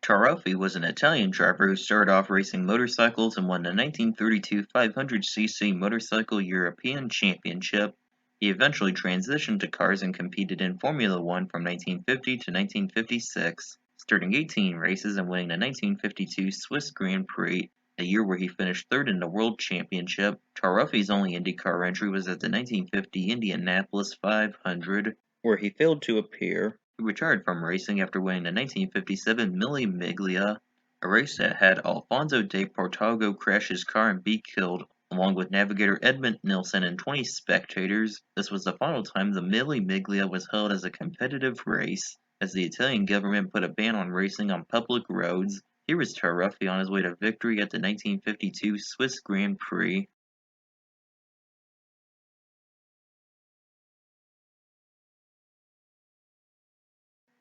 Taruffi was an Italian driver who started off racing motorcycles and won the 1932 500cc Motorcycle European Championship. He eventually transitioned to cars and competed in Formula One from 1950 to 1956, starting 18 races and winning the 1952 Swiss Grand Prix, a year where he finished third in the World Championship. Taruffi's only IndyCar entry was at the 1950 Indianapolis 500, where he failed to appear. He retired from racing after winning the 1957 Mille Miglia, a race that had Alfonso de Portalgo crash his car and be killed, along with navigator Edmund Nilsson and 20 spectators. This was the final time the Mille Miglia was held as a competitive race, as the Italian government put a ban on racing on public roads. Here was Taruffi on his way to victory at the 1952 Swiss Grand Prix.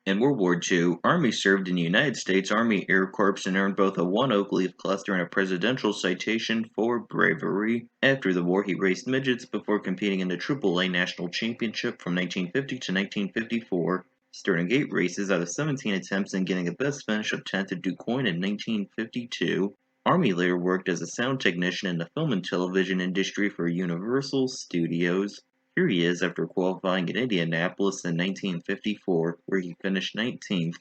In World War II, Armi served in the United States Army Air Corps and earned both a 1 Oak Leaf Cluster and a Presidential Citation for bravery. After the war, he raced midgets before competing in the AAA National Championship from 1950 to 1954, starting 8 races out of 17 attempts and getting a best finish of 10th at DuQuoin in 1952. Armi later worked as a sound technician in the film and television industry for Universal Studios. Here he is after qualifying at Indianapolis in 1954, where he finished 19th.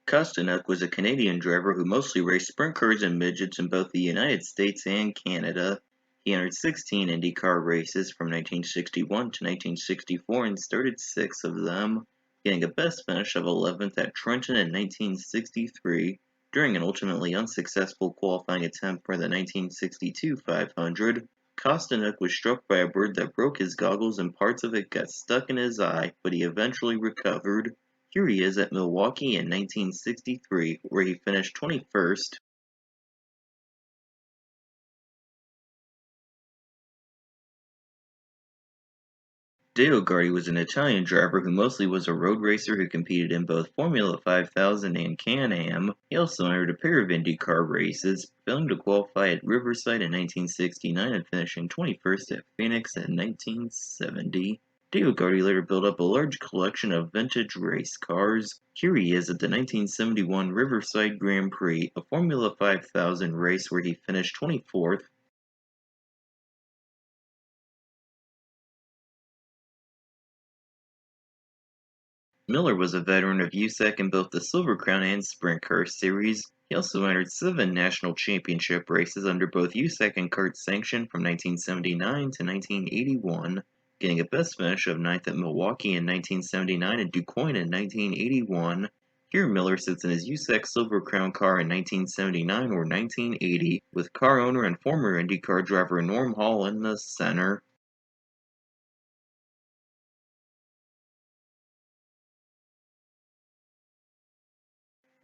Kostenuk was a Canadian driver who mostly raced sprint cars and midgets in both the United States and Canada. He entered 16 IndyCar races from 1961 to 1964 and started 6 of them, getting a best finish of 11th at Trenton in 1963. During an ultimately unsuccessful qualifying attempt for the 1962 500, Kostenuk was struck by a bird that broke his goggles and parts of it got stuck in his eye, but he eventually recovered. Here he is at Milwaukee in 1963, where he finished 21st. Dioguardi was an Italian driver who mostly was a road racer who competed in both Formula 5000 and Can-Am. He also entered a pair of IndyCar races, failing to qualify at Riverside in 1969 and finishing 21st at Phoenix in 1970. Dioguardi later built up a large collection of vintage race cars. Here he is at the 1971 Riverside Grand Prix, a Formula 5000 race where he finished 24th. Miller was a veteran of USAC in both the Silver Crown and Sprint Car Series. He also entered 7 national championship races under both USAC and CART sanction from 1979 to 1981, getting a best finish of 9th at Milwaukee in 1979 and DuQuoin in 1981. Here Miller sits in his USAC Silver Crown car in 1979 or 1980, with car owner and former IndyCar driver Norm Hall in the center.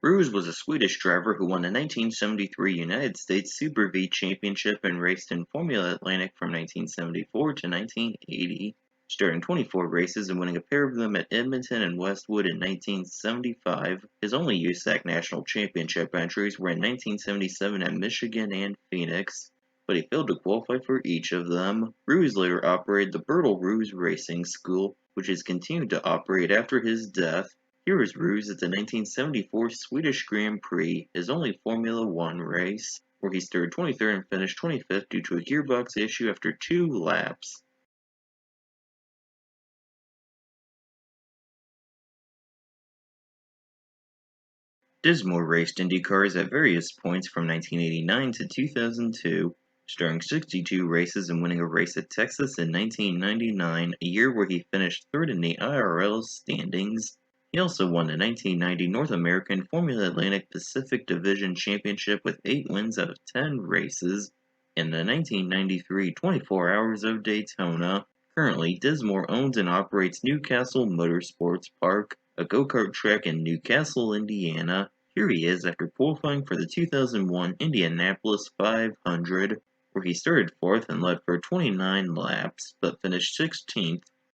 Roos was a Swedish driver who won the 1973 United States Super V Championship and raced in Formula Atlantic from 1974 to 1980, starting 24 races and winning a pair of them at Edmonton and Westwood in 1975. His only USAC National Championship entries were in 1977 at Michigan and Phoenix, but he failed to qualify for each of them. Roos later operated the Bertil Roos Racing School, which has continued to operate after his death. Here is Roos at the 1974 Swedish Grand Prix, his only Formula One race, where he started 23rd and finished 25th due to a gearbox issue after 2 laps. Dismore raced Indy cars at various points from 1989 to 2002, starring 62 races and winning a race at Texas in 1999, a year where he finished 3rd in the IRL standings. He also won the 1990 North American Formula Atlantic Pacific Division Championship with 8 wins out of 10 races, and the 1993 24 Hours of Daytona. Currently, Dismore owns and operates Newcastle Motorsports Park, a go-kart track in Newcastle, Indiana. Here he is after qualifying for the 2001 Indianapolis 500, where he started 4th and led for 29 laps, but finished 16th.